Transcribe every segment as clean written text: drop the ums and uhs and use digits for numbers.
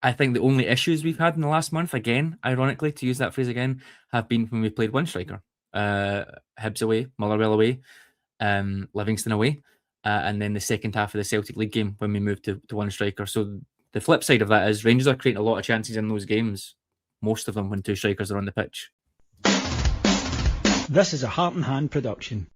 I think the only issues we've had in the last month, again, ironically, to use that phrase again, have been when we played one striker. Hibs away, Motherwell away, Livingston away, and then the second half of the Celtic League game when we moved to one striker. So the flip side of that is Rangers are creating a lot of chances in those games, most of them when two strikers are on the pitch. This is a Heart and Hand production.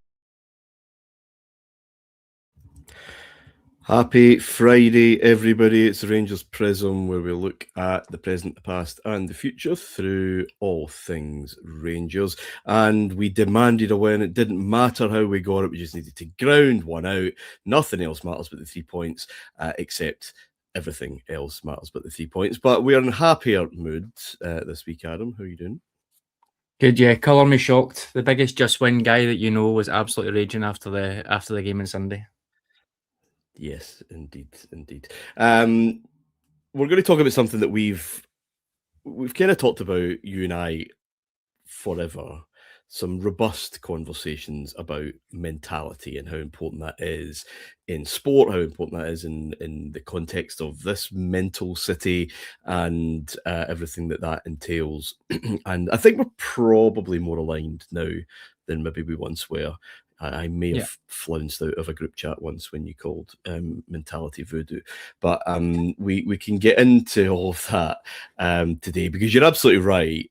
Happy Friday, everybody. It's the Rangers Prism, where we look at the present, the past, and the future through all things Rangers. And we demanded a win. It didn't matter how we got it. We just needed to ground one out. Nothing else matters but the 3 points, except everything else matters but the 3 points. But we're in happier mood this week, Adam. How are you doing? Good, yeah. Colour me shocked. The biggest just win guy that you know was absolutely raging after the game on Sunday. Yes, indeed. We're going to talk about something that we've kind of talked about, you and I, forever. Some robust conversations about mentality and how important that is in sport, how important that is in the context of this mental city and everything that entails. And I think we're probably more aligned now than maybe we once were. I may have flounced out of a group chat once when you called mentality voodoo, but we can get into all of that today, because you're absolutely right.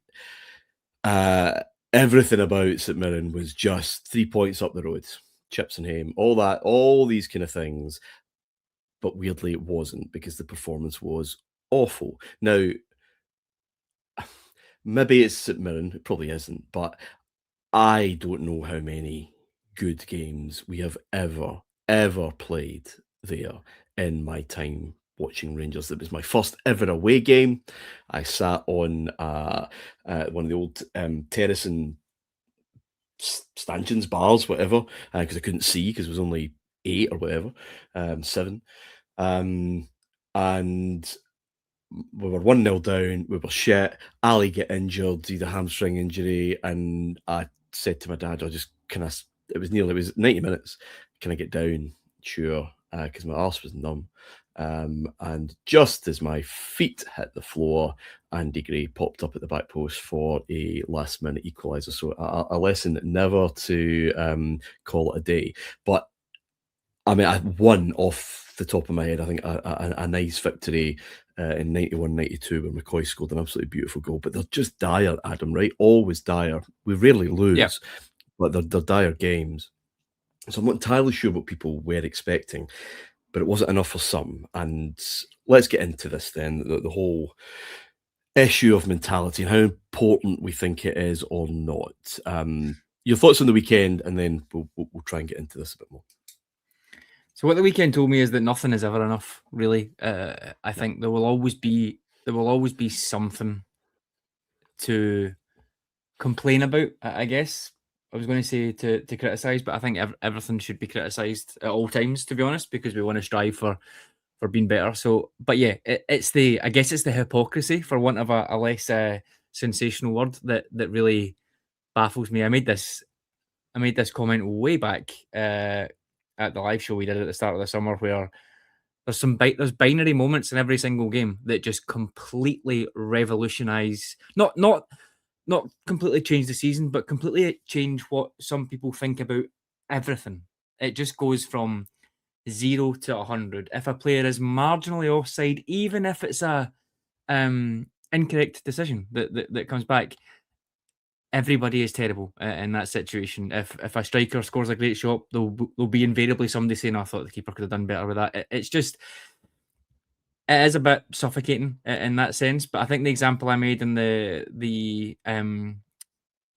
Everything about St Mirren was just 3 points up the road, chips and ham, all that, all these kind of things. But weirdly, it wasn't, because the performance was awful. Now, maybe it's St Mirren, it probably isn't, but I don't know how many good games we have ever played there in my time watching Rangers. It was my first ever away game. I sat on one of the old terrace and stanchions, bars, whatever, because I couldn't see, because it was only 8 or whatever, 7. And we were 1-0 down, we were shit. Ali get injured, either hamstring injury, and I said to my dad, it was 90 minutes, can I get down? Sure, because my arse was numb. And just as my feet hit the floor, Andy Gray popped up at the back post for a last-minute equaliser. So a lesson never to call it a day. But I mean, I won off the top of my head, I think, a nice victory in 91-92 when McCoy scored an absolutely beautiful goal. But they're just dire, Adam, right? Always dire. We rarely lose, but they're dire games. So I'm not entirely sure what people were expecting, but it wasn't enough for some. And let's get into this then, the whole issue of mentality and how important we think it is or not. Your thoughts on the weekend, and then we'll try and get into this a bit more. So what the weekend told me is that nothing is ever enough, really. I think there will always be something to complain about, I guess. I was going to say to criticise, but I think everything should be criticised at all times, to be honest, because we want to strive for being better. So, but yeah, it's the hypocrisy, for want of a less sensational word, that really baffles me. I made this comment way back at the live show we did at the start of the summer, where there's binary moments in every single game that just completely revolutionise, not completely change the season, but completely change what some people think about everything. It just goes from 0 to 100. If a player is marginally offside, even if it's a incorrect decision that comes back, everybody is terrible in that situation. If a striker scores a great shot, there'll be invariably somebody saying, "I thought the keeper could have done better with that." It's just, it is a bit suffocating in that sense. But I think the example I made in the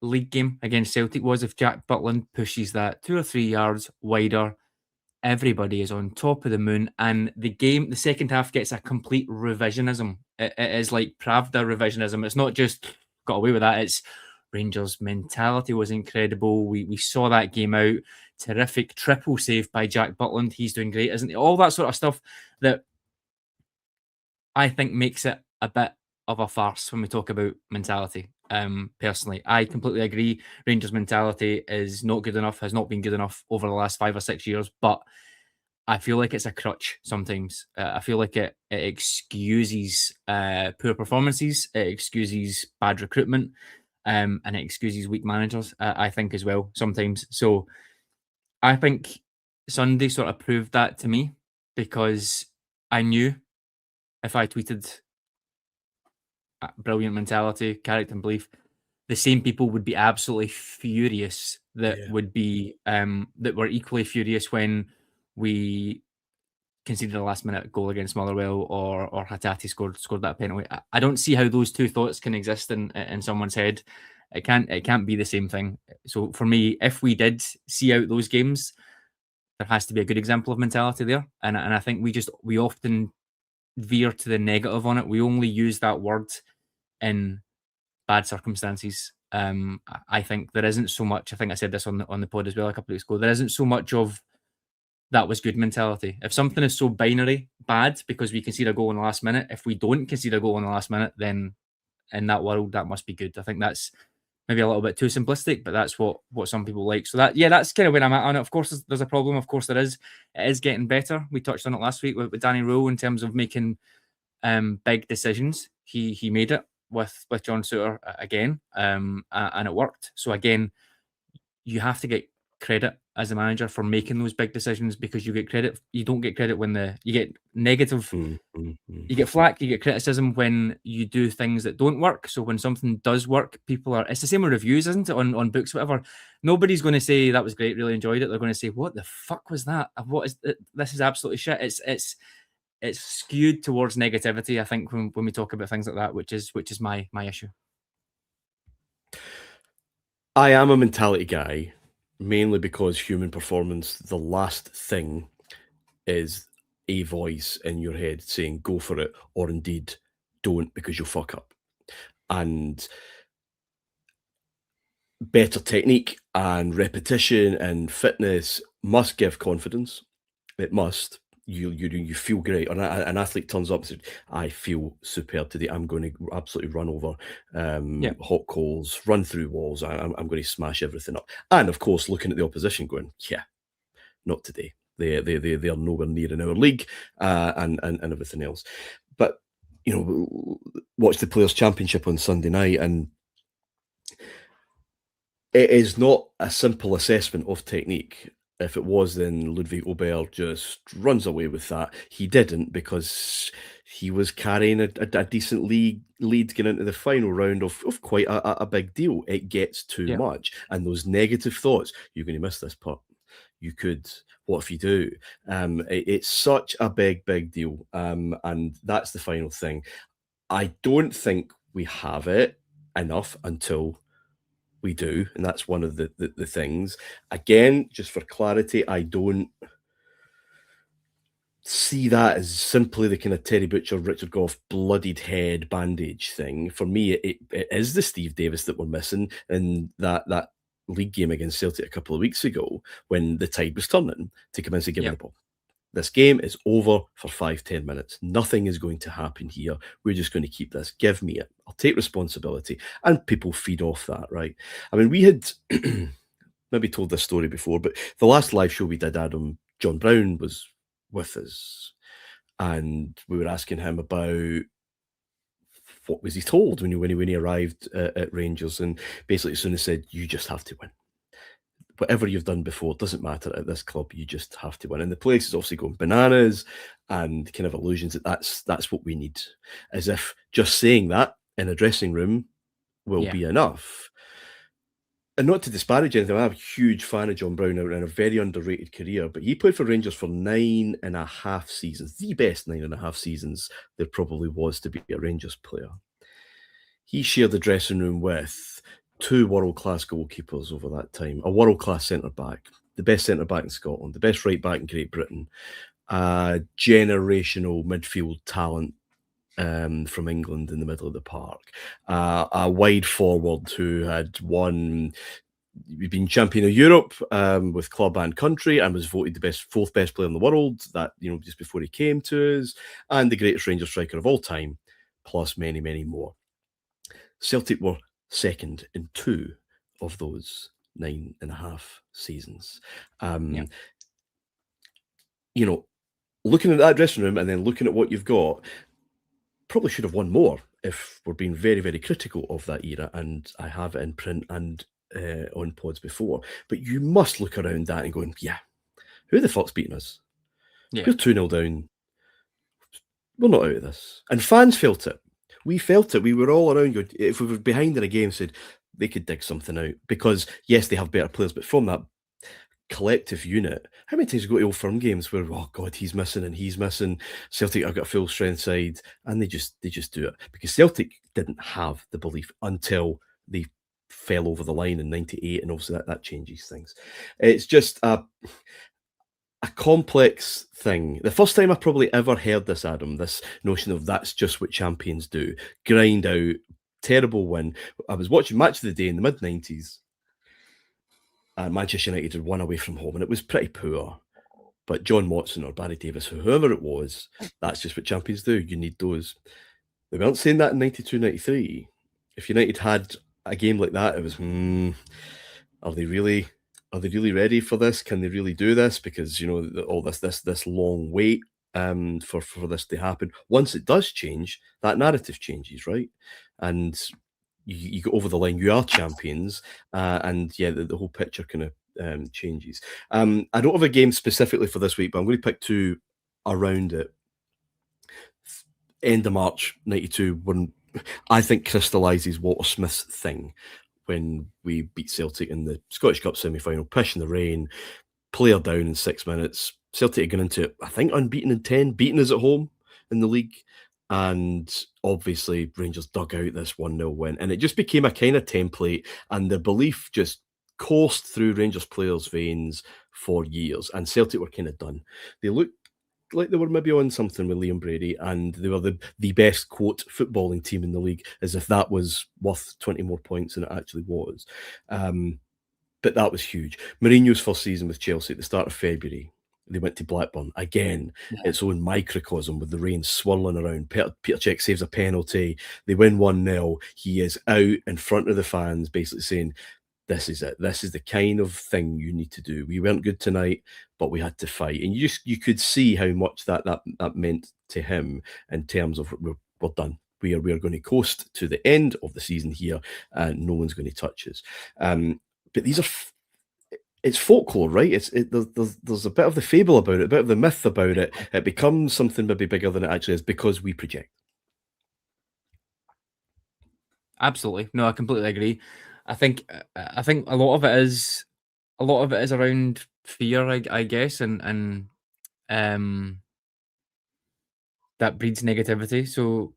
league game against Celtic was, if Jack Butland pushes that 2 or 3 yards wider, everybody is on top of the moon, and the second half gets a complete revisionism. It is like Pravda revisionism. It's not just got away with that. It's Rangers' mentality was incredible. We saw that game out. Terrific triple save by Jack Butland. He's doing great, isn't he? All that sort of stuff that I think makes it a bit of a farce when we talk about mentality. Personally, I completely agree. Rangers' mentality is not good enough, has not been good enough over the last 5 or 6 years, but I feel like it's a crutch sometimes. I feel like it excuses poor performances, it excuses bad recruitment, and it excuses weak managers. I think as well sometimes. So I think Sunday sort of proved that to me, because I knew if I tweeted brilliant mentality, character and belief, the same people would be absolutely furious that Yeah. would be that were equally furious when we conceded a last minute goal against Motherwell, or Hattati scored that penalty. I don't see how those two thoughts can exist in someone's head. It can't be the same thing. So for me, if we did see out those games, there has to be a good example of mentality there. And I think we often veer to the negative on it. We only use that word in bad circumstances. I think there isn't so much. I think I said this on the pod as well a couple of weeks ago. There isn't so much of that was good mentality. If something is so binary bad because we concede a goal in the last minute, if we don't concede a goal in the last minute, then in that world that must be good. I think that's maybe a little bit too simplistic, but that's what some people like. So that's kind of where I'm at on it. Of course, there's a problem. Of course, there is. It is getting better. We touched on it last week with Danny Rowe in terms of making big decisions. He made it with John Suter again, and it worked. So again, you have to get credit as a manager for making those big decisions, because you get credit. You don't get credit when you get negative. You get flack, you get criticism when you do things that don't work. So when something does work, it's the same with reviews, isn't it? On books, whatever. Nobody's going to say that was great, really enjoyed it. They're going to say, what the fuck was that? What is it? This is absolutely shit. It's skewed towards negativity, I think, when we talk about things like that, which is my issue. I am a mentality guy, mainly because human performance, the last thing is a voice in your head saying go for it, or indeed don't because you'll fuck up. And better technique and repetition and fitness must give confidence. It must. You feel great. An athlete turns up and says, I feel superb today. I'm going to absolutely run over hot coals, run through walls. I'm going to smash everything up. And of course, looking at the opposition going, yeah, not today. They are nowhere near in our league, and everything else. But watch the Players' Championship on Sunday night, and it is not a simple assessment of technique. If it was, then Ludwig Aubert just runs away with that. He didn't, because he was carrying a decent lead getting into the final round of quite a big deal. It gets too much. And those negative thoughts, you're going to miss this putt. You could, what if you do? It's such a big deal. And that's the final thing. I don't think we have it enough until we do, and that's one of the things. Again, just for clarity, I don't see that as simply the kind of Terry Butcher, Richard Gough bloodied head bandage thing. For me, it is the Steve Davis that we're missing in that league game against Celtic a couple of weeks ago, when the tide was turning, to come in and say, give me the ball. This game is over for 5-10 minutes. Nothing is going to happen here. We're just going to keep this. Give me it. I'll take responsibility. And people feed off that, right? I mean, we had maybe told this story before, but the last live show we did, Adam, John Brown was with us. And we were asking him about what was he told when he arrived at Rangers. And basically, as soon as said, you just have to win. Whatever you've done before, it doesn't matter at this club. You just have to win. And the place is obviously going bananas, and kind of illusions that that's what we need. As if just saying that in a dressing room will be enough. And not to disparage anything, I'm a huge fan of John Brown and a very underrated career, but he played for Rangers for 9.5 seasons, the best 9.5 seasons there probably was to be a Rangers player. He shared the dressing room with 2 world-class goalkeepers over that time, a world-class centre-back, the best centre-back in Scotland, the best right-back in Great Britain, a generational midfield talent from England in the middle of the park, a wide forward who had been champion of Europe with club and country, and was voted the fourth best player in the world that just before he came to us, and the greatest Rangers striker of all time, plus many, many more. Celtic were second in 2 of those 9.5 seasons. you know, looking at that dressing room and then looking at what you've got, probably should have won more if we're being very, very critical of that era. And I have it in print and on pods before. But you must look around that and going, yeah, who the fuck's beating us? Yeah. We're 2-0 down. We're not out of this. And fans felt it. We felt it. We were all around going, if we were behind in a game, said they could dig something out. Because, yes, they have better players, but from that collective unit, how many times you go to Old Firm games where, oh God, he's missing and he's missing. Celtic have got a full strength side, and they just do it. Because Celtic didn't have the belief until they fell over the line in 98, and obviously that changes things. It's just a complex thing. The first time I probably ever heard this, Adam, this notion of that's just what champions do. Grind out, terrible win. I was watching Match of the Day in the mid-90s, and Manchester United had won away from home, and it was pretty poor. But John Watson or Barry Davis, whoever it was, that's just what champions do. You need those. They weren't saying that in 92, 93. If United had a game like that, it was, are they really ready for this? Can they really do this? Because, all this long wait for this to happen. Once it does change, that narrative changes, right? And you go over the line, you are champions, and yeah, the whole picture kind of changes. I don't have a game specifically for this week, but I'm going to pick two around it. End of March 92, when I think crystallises Walter Smith's thing, when we beat Celtic in the Scottish Cup semi-final, push in the rain, player down in 6 minutes. Celtic had gone into it, I think, unbeaten in 10, beaten us at home in the league. And obviously Rangers dug out this 1-0 win. And it just became a kind of template, and the belief just coursed through Rangers players' veins for years. And Celtic were kind of done. They looked like they were maybe on something with Liam Brady, and they were the best, quote, footballing team in the league, as if that was worth 20 more points than it actually was. But that was huge. Mourinho's first season with Chelsea at the start of February, they went to Blackburn. Again, its own microcosm with the rain swirling around. Peter Cech saves a penalty. They win 1-0. He is out in front of the fans basically saying, this is it. This is the kind of thing you need to do. We weren't good tonight, but we had to fight. And you could see how much that meant to him in terms of we're done. We are going to coast to the end of the season here, and no one's going to touch us. But these are it's folklore, right? There's a bit of the fable about it, a bit of the myth about it. It becomes something maybe bigger than it actually is because we project. Absolutely. No, I completely agree. I think a lot of it is around fear, I guess, and that breeds negativity. So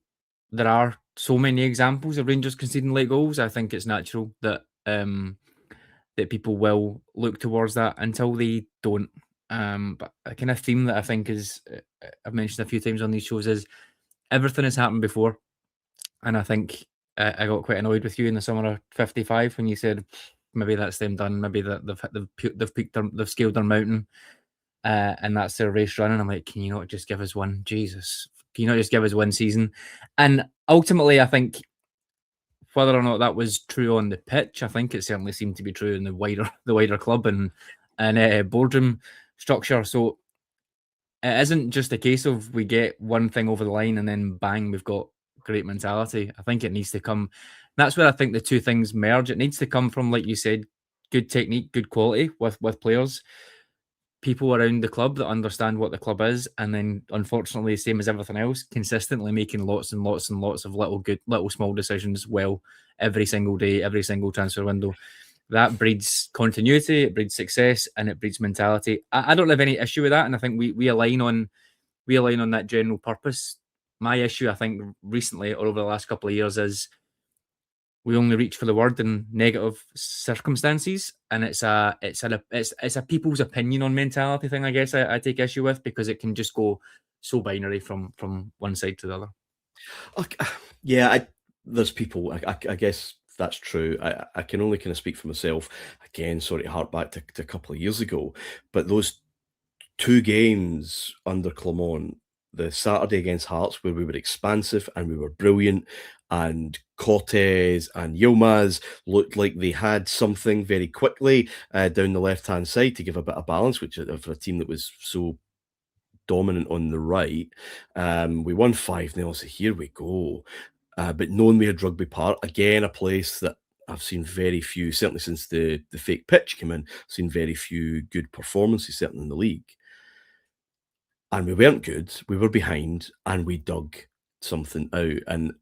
there are so many examples of Rangers conceding late goals. I think it's natural that that people will look towards that until they don't. But a kind of theme that I think is I've mentioned a few times on these shows is everything has happened before, and I think I got quite annoyed with you in the summer of '55 when you said maybe that's them done, maybe that they've scaled their mountain, and that's their race run. And I'm like, can you not just give us one? Jesus, can you not just give us one season? And ultimately, I think whether or not that was true on the pitch, I think it certainly seemed to be true in the wider club and boardroom structure. So it isn't just a case of we get one thing over the line and then bang, we've got great mentality. I think it needs to come. That's where I think the two things merge. It needs to come from, like you said, good technique, good quality with players, people around the club that understand what the club is, and then unfortunately, same as everything else, consistently making lots and lots and lots of little small decisions well every single day, every single transfer window. That breeds continuity, it breeds success, and it breeds mentality. I don't have any issue with that, and I think we align on that general purpose. My issue, I think, recently or over the last couple of years is we only reach for the word in negative circumstances, and it's a people's opinion on mentality thing. I guess I take issue with, because it can just go so binary from one side to the other. Yeah, there's people. I guess that's true. I can only kind of speak for myself. Again, sorry to hark back to a couple of years ago, but those two games under Clermont, the Saturday against Hearts, where we were expansive and we were brilliant, and Cortez and Yilmaz looked like they had something very quickly down the left-hand side to give a bit of balance, which for a team that was so dominant on the right. We won 5-0, so here we go. But knowing we had Rugby Park, again, a place that I've seen very few, certainly since the fake pitch came in, seen very few good performances, certainly in the league. And we weren't good, we were behind, and we dug something out. And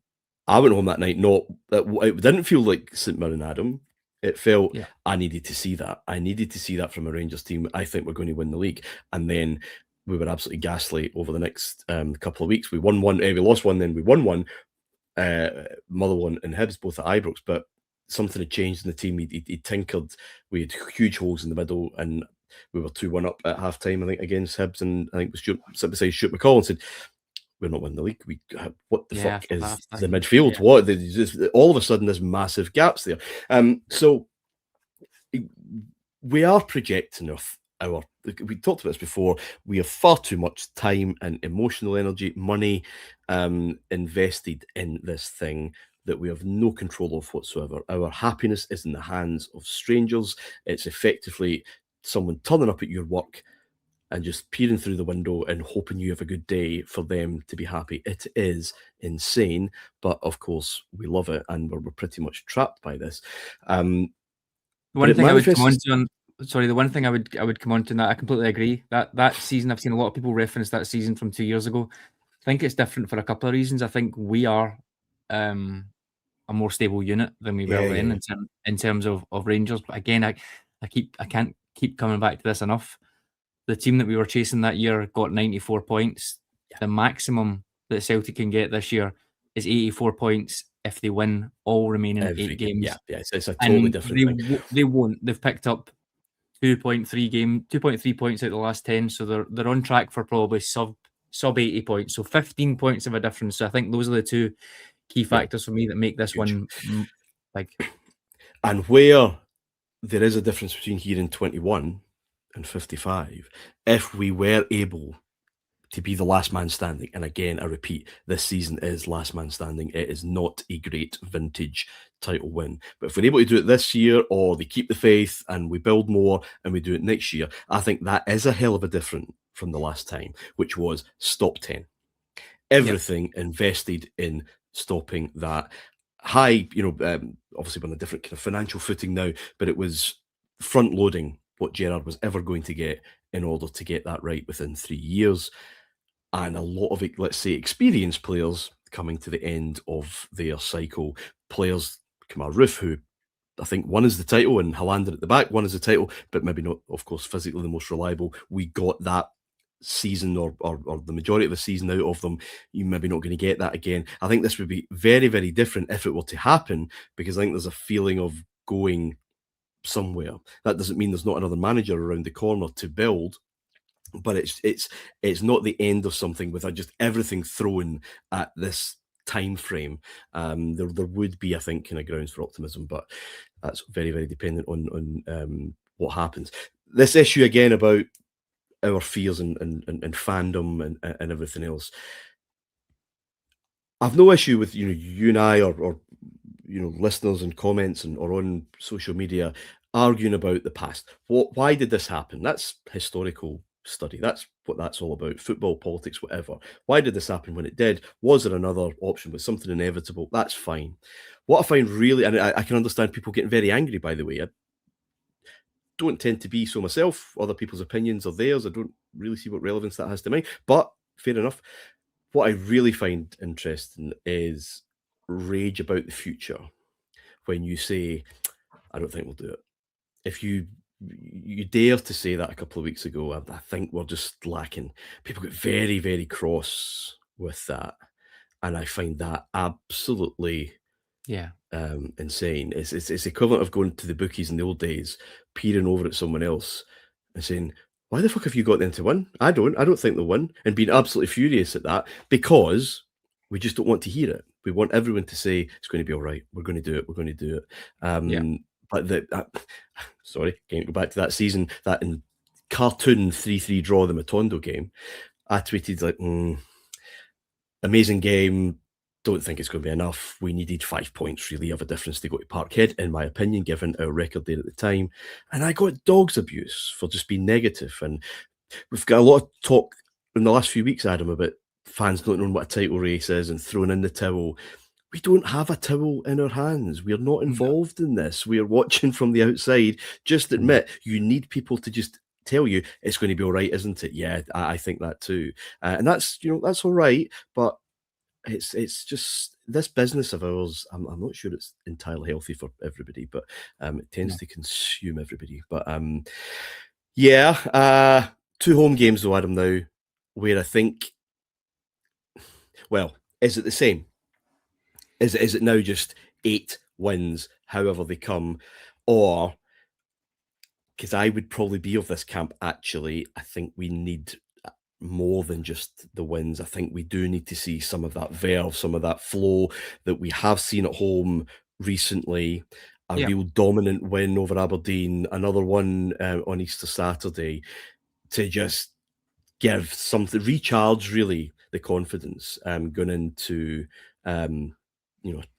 I went home that night, it didn't feel like St Mirren Adam. It felt I needed to see that. I needed to see that from a Rangers team. I think we're going to win the league. And then we were absolutely ghastly over the next couple of weeks. We won one, we lost one, then we won one. Motherwell and Hibs, both at Ibrox, but something had changed in the team. He tinkered. We had huge holes in the middle, and we were 2-1 up at half time, I think, against Hibs. And I think it was Stuart beside Stuart McCall and said, "We're not winning the league. What the fuck is the midfield? What? All of a sudden, there's massive gaps there." So we are projecting our. We talked about this before. We have far too much time and emotional energy, money invested in this thing that we have no control of whatsoever. Our happiness is in the hands of strangers. It's effectively someone turning up at your work and just peering through the window and hoping you have a good day for them to be happy. It is insane, but of course we love it, and we're pretty much trapped by this. The one thing I would come on to, and I completely agree. That season, I've seen a lot of people reference that season from 2 years ago. I think it's different for a couple of reasons. I think we are a more stable unit than we were then in terms of Rangers. But again, I can't keep coming back to this enough. The team that we were chasing that year got 94 points. The maximum that Celtic can get this year is 84 points if they win all remaining 8 games. It's a totally different thing. They won't. They've picked up 2.3 points out of the last 10, so they're on track for probably sub 80 points. So 15 points of a difference. So I think those are the two key factors for me that make this one big. And where there is a difference between here and 21 and 55, if we were able to be the last man standing, and again, I repeat, this season is last man standing. It is not a great vintage title win. But if we're able to do it this year, or they keep the faith and we build more and we do it next year, I think that is a hell of a different from the last time, which was stop 10. Everything invested in stopping that high, obviously we're on a different kind of financial footing now, but it was front loading what Gerrard was ever going to get in order to get that right within 3 years. And a lot of, let's say, experienced players coming to the end of their cycle. Players, Kamar Roof, who I think one is the title, and Helander at the back, one is the title, but maybe not, of course, physically the most reliable. We got that season or the majority of the season out of them. You're maybe not going to get that again. I think this would be very, very different if it were to happen, because I think there's a feeling of going somewhere. That doesn't mean there's not another manager around the corner to build, but it's not the end of something with just everything thrown at this time frame. There would be, I think, kind of grounds for optimism, but that's very, very dependent on what happens. This issue again about our fears and fandom and everything else. I've no issue with you and I or listeners and comments or on social media arguing about the past. Why did this happen? That's historical study. That's what that's all about. Football, politics, whatever. Why did this happen when it did? Was there another option? Was something inevitable? That's fine. What I find really, and I can understand people getting very angry, by the way. I don't tend to be so myself. Other people's opinions are theirs. I don't really see what relevance that has to me, but fair enough. What I really find interesting is rage about the future when you say, I don't think we'll do it. If you dare to say that a couple of weeks ago, I think we're just lacking. People get very, very cross with that. And I find that absolutely insane. It's equivalent of going to the bookies in the old days, peering over at someone else and saying, why the fuck have you got them to win? I don't think they'll win. And being absolutely furious at that because we just don't want to hear it. We want everyone to say, it's going to be all right. We're going to do it. We're going to do it. But sorry, can't go back to that season, that in cartoon 3-3 draw, the Matondo game. I tweeted like, amazing game. Don't think it's going to be enough. We needed 5 points really of a difference to go to Parkhead, in my opinion, given our record there at the time. And I got dog's abuse for just being negative. And we've got a lot of talk in the last few weeks, Adam, about fans not knowing what a title race is and throwing in the towel. We don't have a towel in our hands. We're not involved in this. We are watching from the outside. Just admit you need people to just tell you it's going to be all right, isn't it? Yeah, I think that too. And that's that's all right, but it's just this business of ours. I'm not sure it's entirely healthy for everybody, but it tends to consume everybody. But yeah, 2 home games though, Adam. Now, where I think, well, is it the same? Is it now just 8 wins, however they come, or because I would probably be of this camp. Actually, I think we need more than just the wins. I think we do need to see some of that verve, some of that flow that we have seen at home recently. A real dominant win over Aberdeen, another one on Easter Saturday, to just give something, recharge really the confidence going into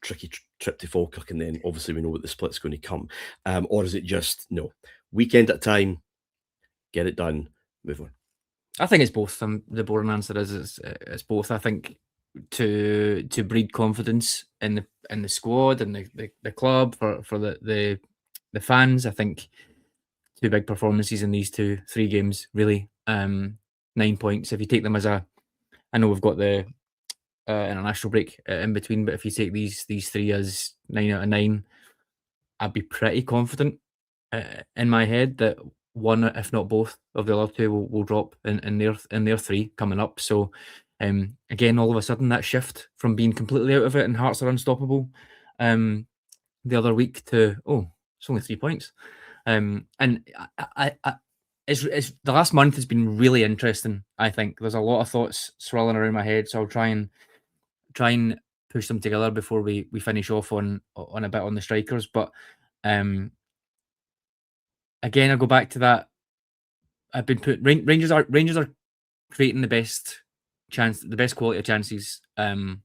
tricky trip to Falkirk, and then obviously we know what the split's going to come. Or is it just no, weekend at a time, get it done, move on? I think it's both. The boring answer is it's both. I think to breed confidence in the squad and the club for the fans. I think 2 big performances in these 3 games really. 9 points. If you take them as I know we've got the international break in between, but if you take these 3 as 9 out of 9, I'd be pretty confident in my head that one, if not both, of the other 2 will drop in their 3 coming up. So again, all of a sudden that shift from being completely out of it and Hearts are unstoppable the other week to it's only 3 points. And I it's the last month has been really interesting. I think there's a lot of thoughts swirling around my head, so I'll try and push them together before we finish off on a bit on the strikers. But again, I go back to that. I've been Rangers are creating the best quality of chances over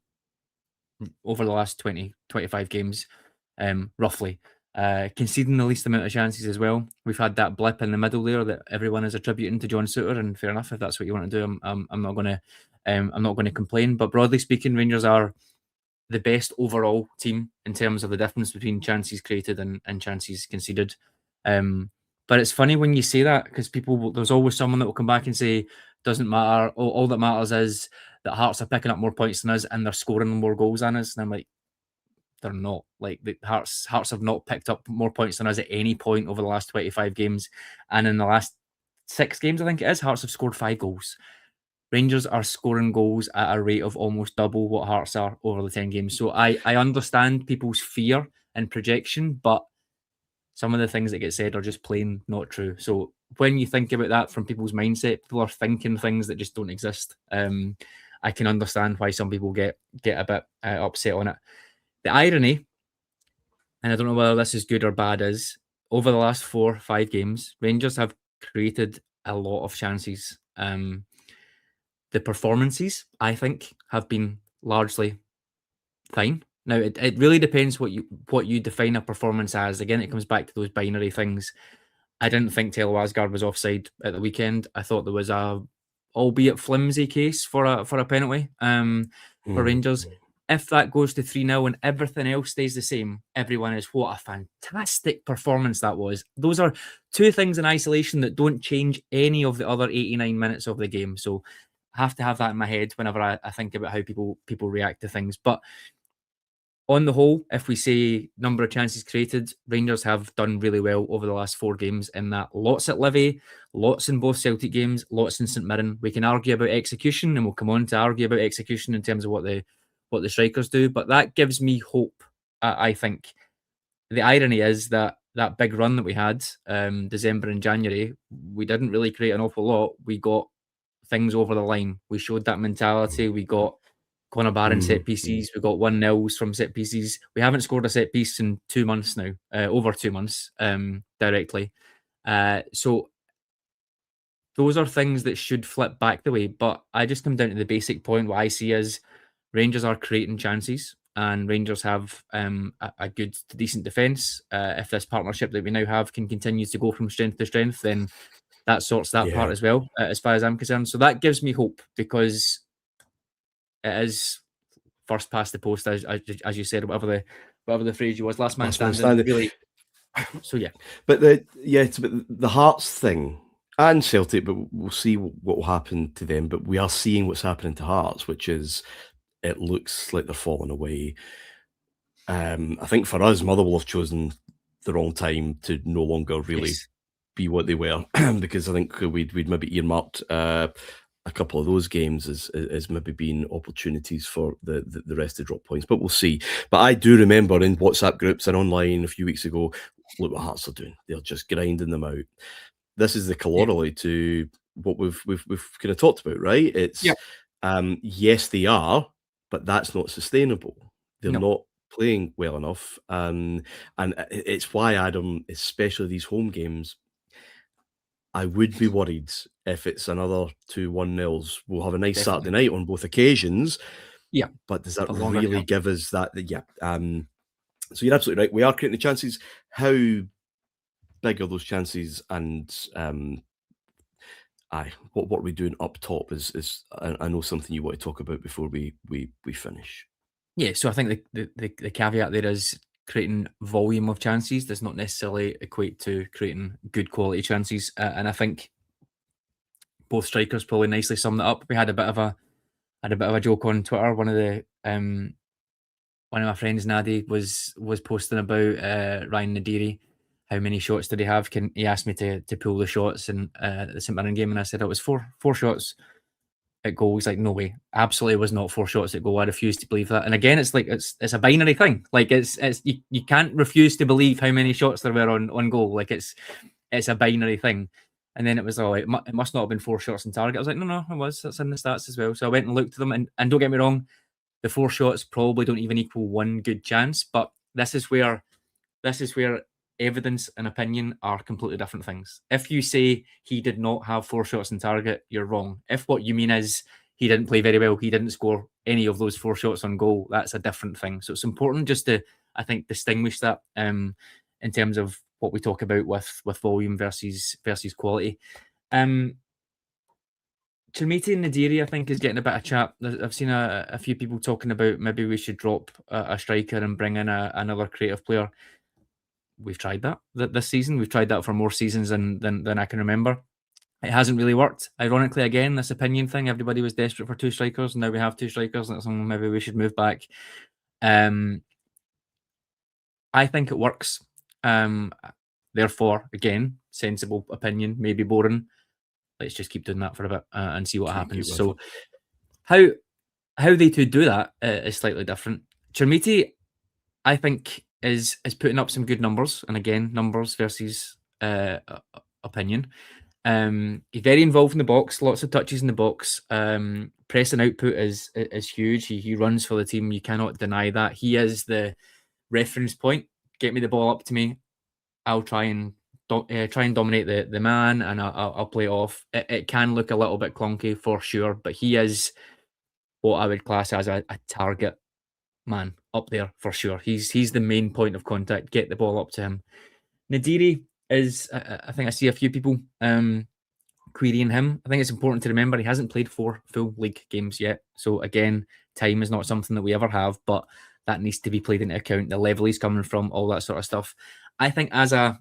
the last 20-25 games, roughly. Conceding the least amount of chances as well. We've had that blip in the middle there that everyone is attributing to John Souttar, and fair enough if that's what you want to do. I'm not going to complain. But broadly speaking, Rangers are the best overall team in terms of the difference between chances created and chances conceded. But it's funny when you say that, because there's always someone that will come back and say doesn't matter. All that matters is that Hearts are picking up more points than us and they're scoring more goals than us. And I'm like, they're not. Like, the Hearts have not picked up more points than us at any point over the last 25 games. And in the last 6 games, I think it is, Hearts have scored 5 goals. Rangers are scoring goals at a rate of almost double what Hearts are over the 10 games. So I understand people's fear and projection, but some of the things that get said are just plain not true. So when you think about that from people's mindset, people are thinking things that just don't exist. I can understand why some people get a bit upset on it. The irony, and I don't know whether this is good or bad, is over the last 4 or 5 games, Rangers have created a lot of chances. The performances, I think, have been largely fine. Now, it really depends what you define a performance as. Again, it comes back to those binary things. I didn't think Taylor Asgard was offside at the weekend. I thought there was a, albeit flimsy, case for a penalty for Rangers. If that goes to 3-0 and everything else stays the same, everyone is, what a fantastic performance that was. Those are 2 things in isolation that don't change any of the other 89 minutes of the game. So I have to have that in my head whenever I think about how people react to things. But on the whole, if we say number of chances created, Rangers have done really well over the last 4 games in that. Lots at Livy, lots in both Celtic games, lots in St Mirren. We can argue about execution, and we'll come on to argue about execution in terms of what the strikers do, but that gives me hope, I think. The irony is that big run that we had, December and January, we didn't really create an awful lot. We got things over the line. We showed that mentality. We got Conor Barron set pieces. We got 1-0s from set pieces. We haven't scored a set piece in 2 months now, over 2 months directly. So those are things that should flip back the way. But I just come down to the basic point. What I see is Rangers are creating chances, and Rangers have a good to decent defence. If this partnership that we now have can continue to go from strength to strength, then that sorts that part as well, as far as I'm concerned. So that gives me hope, because it is first past the post, as you said, whatever the phrase you was, last man standing. Really. So yeah, but the Hearts thing and Celtic, but we'll see what will happen to them. But we are seeing what's happening to Hearts, which is, it looks like they're falling away. I think for us, Motherwell have chosen the wrong time to no longer really be what they were, because I think we'd maybe earmarked a couple of those games as maybe being opportunities for the rest to drop points. But we'll see. But I do remember in WhatsApp groups and online a few weeks ago, look what Hearts are doing. They're just grinding them out. This is the corollary to what we've kind of talked about, right? It's yes, they are, but that's not sustainable. They're not playing well enough, and it's why, Adam, especially these home games, I would be worried if it's another 2-1 nils. We'll have a nice Saturday night on both occasions. Yeah, but does that really give us that? Yeah. So you're absolutely right. We are creating the chances. How big are those chances? And what are we doing up top? Is I know something you want to talk about before we finish. Yeah. So I think the caveat there is, creating volume of chances does not necessarily equate to creating good quality chances. And I think both strikers probably nicely summed that up. We had a bit of a joke on Twitter. One of my friends, Naderi, was posting about Ryan Naderi. How many shots did he have? He asked me to pull the shots in the St Mirren game, and I said it was four shots at goal. He's like, no way, absolutely was not 4 shots at goal. I refuse to believe that. And again, it's like it's a binary thing. Like it's you can't refuse to believe how many shots there were on goal. Like it's a binary thing. And then it was, it must not have been 4 shots on target. I was like, no, it was. That's in the stats as well. So I went and looked at them, and don't get me wrong, the 4 shots probably don't even equal 1 good chance. But this is where evidence and opinion are completely different things. If you say he did not have 4 shots on target, you're wrong. If what you mean is he didn't play very well, he didn't score any of those 4 shots on goal, that's a different thing. So it's important just to, I think, distinguish that in terms of what we talk about with volume versus quality. Chermiti and Naderi, I think, is getting a bit of chat. I've seen a few people talking about maybe we should drop a striker and bring in another creative player. We've tried that this season. We've tried that for more seasons than I can remember. It hasn't really worked. Ironically, again, this opinion thing, everybody was desperate for 2 strikers, and now we have 2 strikers, and it's something maybe we should move back. I think it works. Therefore, again, sensible opinion, maybe boring. Let's just keep doing that for a bit and see what happens. So how they two do that is slightly different. Chermiti, I think, is putting up some good numbers, and again, numbers versus opinion. He's very involved in the box, lots of touches in the box. Pressing output is huge. He runs for the team. You cannot deny that. He is the reference point. Get me the ball up to me. I'll try and dominate the man, and I'll play it off. It can look a little bit clunky for sure, but he is what I would class as a target man up there for sure. He's the main point of contact. Get the ball up to him. Naderi is, I think I see a few people querying him. I think it's important to remember he hasn't played 4 full league games yet. So again, time is not something that we ever have, but that needs to be played into account. The level he's coming from, all that sort of stuff. I think as a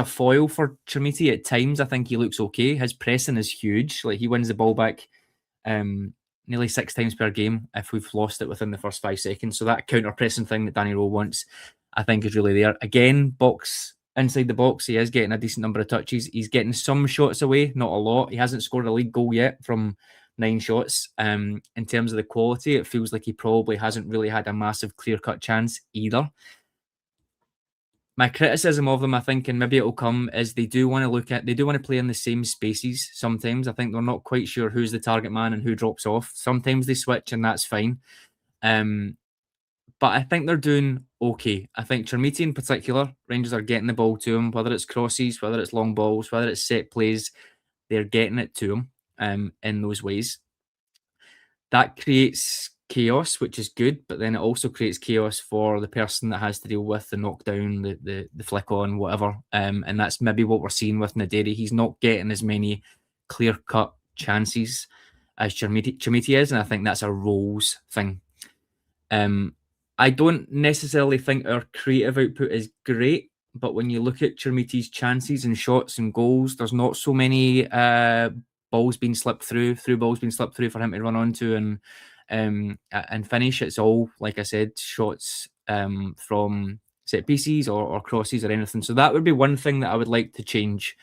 foil for Chermiti at times, I think he looks okay. His pressing is huge. Like, he wins the ball back nearly 6 times per game if we've lost it within the first 5 seconds. So that counter pressing thing that Danny Rowe wants, I think, is really there. Again, inside the box, he is getting a decent number of touches. He's getting some shots away, not a lot. He hasn't scored a league goal yet from 9 shots. In terms of the quality, it feels like he probably hasn't really had a massive clear-cut chance either. My criticism of them, I think, and maybe it'll come, is they do want to play in the same spaces sometimes. I think they're not quite sure who's the target man and who drops off. Sometimes they switch, and that's fine. But I think they're doing okay. I think Chermiti in particular, Rangers are getting the ball to him, whether it's crosses, whether it's long balls, whether it's set plays, they're getting it to him in those ways. That creates chaos, which is good, but then it also creates chaos for the person that has to deal with the knockdown, the flick on, whatever. And that's maybe what we're seeing with Naderi. He's not getting as many clear-cut chances as Chermiti is, and I think that's a roles thing. I don't necessarily think our creative output is great, but when you look at Chermiti's chances and shots and goals, there's not so many balls being slipped through balls being slipped through for him to run onto and finish. It's all, like I said, shots from set pieces or crosses or anything. So that would be one thing that I would like to change.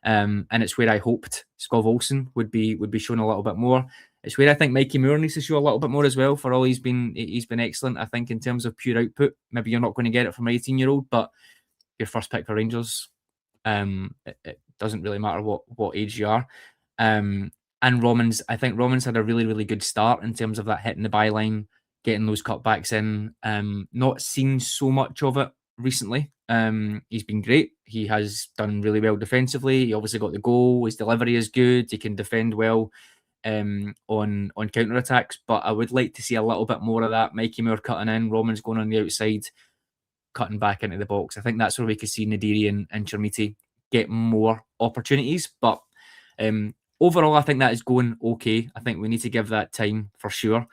And it's where I hoped Skov Olsen would be shown a little bit more. It's where I think Mikey Moore needs to show a little bit more as well. For all he's been excellent, I think, in terms of pure output. Maybe you're not going to get it from an 18-year-old, but your first pick for Rangers, it doesn't really matter what age you are. And Romans, I think Romans had a really, really good start in terms of that hitting the byline, getting those cutbacks in. Not seen so much of it recently. He's been great. He has done really well defensively. He obviously got the goal. His delivery is good. He can defend well on counter attacks. But I would like to see a little bit more of that. Mikey Moore cutting in, Romans going on the outside, cutting back into the box. I think that's where we could see Naderi and Chermiti get more opportunities. But overall, I think that is going okay. I think we need to give that time for sure.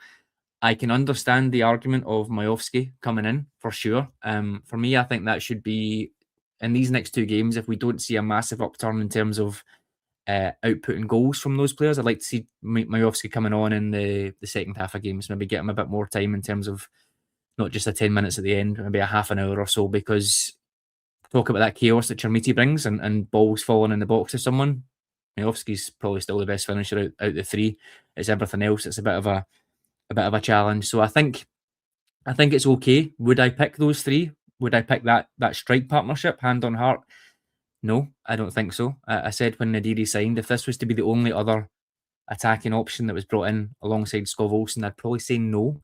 I can understand the argument of Majowski coming in for sure. For me, I think that should be in these next two games. If we don't see a massive upturn in terms of output and goals from those players, I'd like to see Majowski coming on in the second half of games. Maybe get him a bit more time in terms of not just a 10 minutes at the end, maybe a half an hour or so, because talk about that chaos that Chermiti brings and balls falling in the box of someone. Majowski's probably still the best finisher out the three. It's everything else. It's a bit of a challenge. So I think it's okay. Would I pick those three? Would I pick that strike partnership, hand on heart? No, I don't think so. I said when Naderi signed, if this was to be the only other attacking option that was brought in alongside Skov Olsen, I'd probably say no,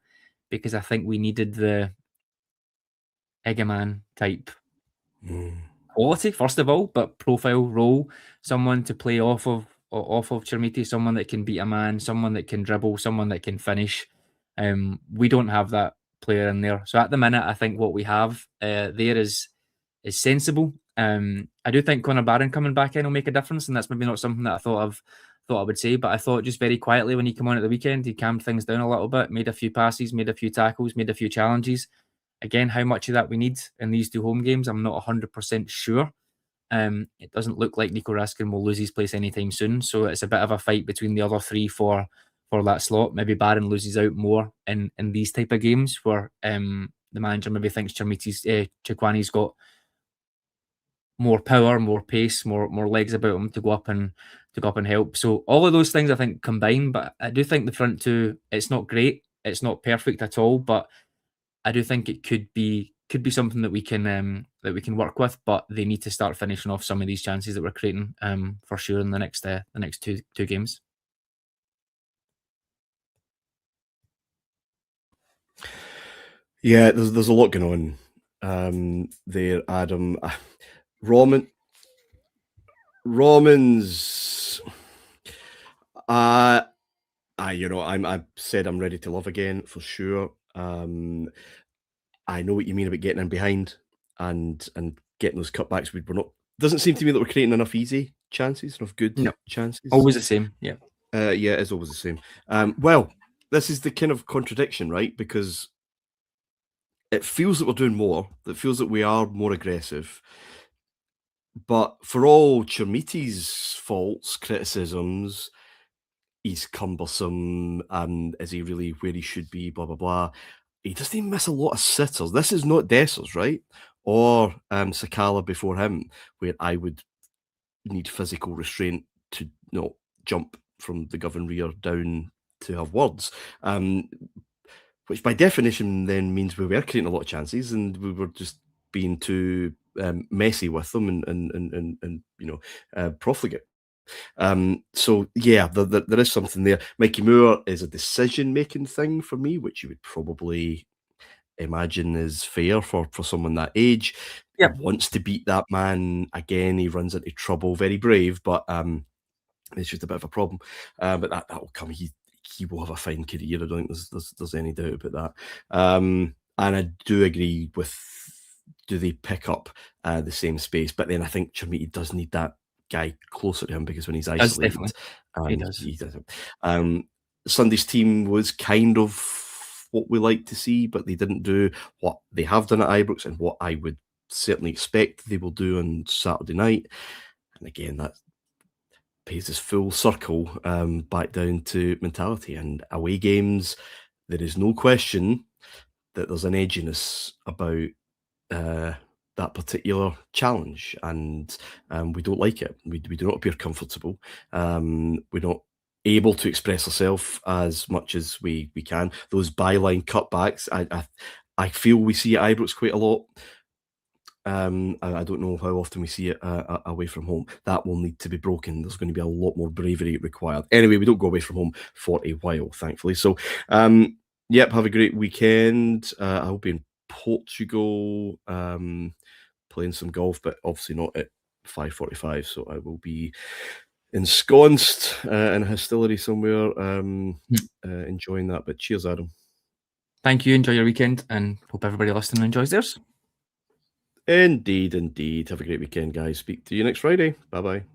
because I think we needed the Egeman type quality, first of all, but profile role, someone to play off of Chermiti, someone that can beat a man, someone that can dribble, someone that can finish. We don't have that player in there. So at the minute, I think what we have there is sensible. I do think Connor Barron coming back in will make a difference, and that's maybe not something that I thought I would say, but I thought just very quietly when he came on at the weekend, he calmed things down a little bit, made a few passes, made a few tackles, made a few challenges. Again, how much of that we need in these two home games, I'm not 100% sure. It doesn't look like Nico Raskin will lose his place anytime soon, so it's a bit of a fight between the other three for that slot. Maybe Barron loses out more in these type of games where the manager maybe thinks Chikwani's got more power, more pace, more legs about him to go up and help. So all of those things I think combine, but I do think the front two, it's not great, it's not perfect at all, but I do think it could be something that we can work with, but they need to start finishing off some of these chances that we're creating for sure in the next two games. Yeah, there's a lot going on there, Adam. Romans. I said I'm ready to love again for sure. I know what you mean about getting in behind and getting those cutbacks. We're not. Doesn't seem to me that we're creating enough easy chances, enough good chances. Always the same. Yeah. Yeah, it's always the same. Well, this is the kind of contradiction, right? Because it feels that we're doing more. It feels that we are more aggressive. But for all Chermiti's faults, criticisms, he's cumbersome, and is he really where he should be, blah, blah, blah. He doesn't even miss a lot of sitters. This is not Dessers, right? Or Sakala before him, where I would need physical restraint to not jump from the Govan rear down to have words. Which by definition then means we were creating a lot of chances and we were just being too messy with them and profligate. So yeah, there is something there. Mikey Moore is a decision-making thing for me, which you would probably imagine is fair for someone that age. Yeah. He wants to beat that man again. He runs into trouble. Very brave, but it's just a bit of a problem. But that will come. he will have a fine career. I don't think there's any doubt about that. And I do agree with, do they pick up the same space? But then I think Chermiti does need that guy closer to him, because when he's isolated, He does. he doesn't. Sunday's team was kind of what we like to see, but they didn't do what they have done at Ibrox and what I would certainly expect they will do on Saturday night. And again, that pays us full circle back down to mentality and away games. There is no question that there's an edginess about that particular challenge, and we don't like it. We do not appear comfortable. We're not able to express ourselves as much as we can. Those byline cutbacks, I feel we see at Ibrox quite a lot. I don't know how often we see it away from home. That will need to be broken. There's going to be a lot more bravery required. Anyway, we don't go away from home for a while, thankfully. So, yep, have a great weekend. I'll be in Portugal playing some golf, but obviously not at 5:45. So I will be ensconced in a hostelry somewhere, enjoying that. But cheers, Adam. Thank you. Enjoy your weekend, and hope everybody listening enjoys theirs. Indeed. Have a great weekend, guys. Speak to you next Friday. Bye-bye.